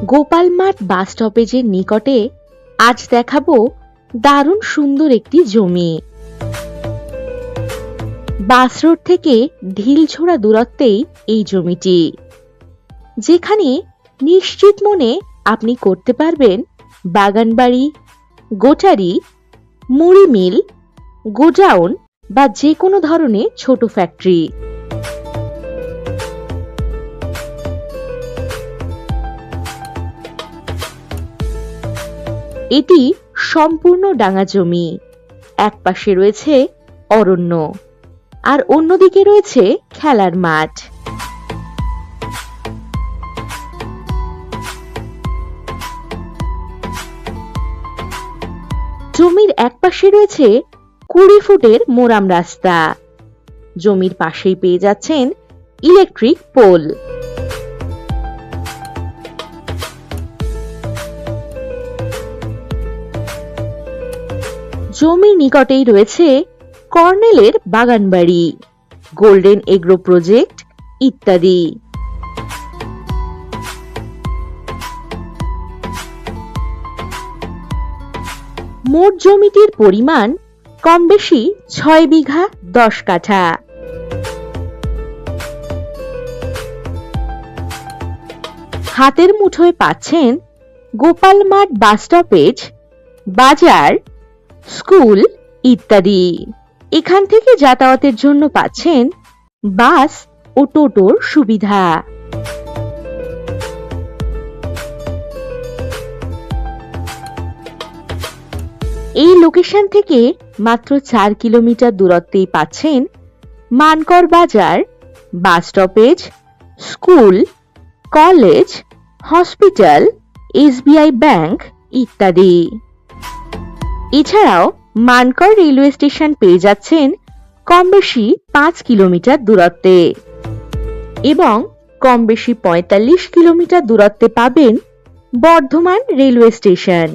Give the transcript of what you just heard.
গোপালমাঠ বাস স্টপেজের নিকটে আজ দেখাবো দারুণ সুন্দর একটি জমি। বাস রোড থেকে ঢিলছোড়া দূরত্বেই এই জমিটি, যেখানে নিশ্চিত মনে আপনি করতে পারবেন বাগানবাড়ি, গোটারি, মুড়ি মিল, গোডাউন বা যে কোনো ধরনের ছোট ফ্যাক্টরি। এটি সম্পূর্ণ ডাঙা জমি। এক পাশে রয়েছে অরণ্য আর অন্যদিকে রয়েছে খেলার মাঠ। জমির এক পাশে রয়েছে 20 ফুটের মোরাম রাস্তা। জমির পাশেই পেয়ে যাচ্ছেন ইলেকট্রিক পোল। জমির নিকটেই রয়েছে কর্নেলের বাগানবাড়ি, গোল্ডেন এগ্রো প্রজেক্ট ইত্যাদি। মোট জমিটির পরিমাণ কম বেশি 6 বিঘা 10 কাঠা। হাতের মুঠোয় পাচ্ছেন গোপালমাঠ বাস স্টপেজ, বাজার, স্কুল ইত্যাদি। এখান থেকে যাতায়াতের জন্য পাচ্ছেন বাস ও টোটোর সুবিধা। এই লোকেশন থেকে মাত্র 4 কিলোমিটার দূরত্বেই পাচ্ছেন মানকর বাজার, bus stoppage, school, college, hospital, SBI bank ইত্যাদি। এছাড়াও মানকর রেলওয়ে স্টেশন পেয়ে যাচ্ছেন কম বেশি 5 কিলোমিটার দূরত্বে এবং কম বেশি 45 কিলোমিটার দূরত্বে পাবেন বর্ধমান রেলওয়ে স্টেশন।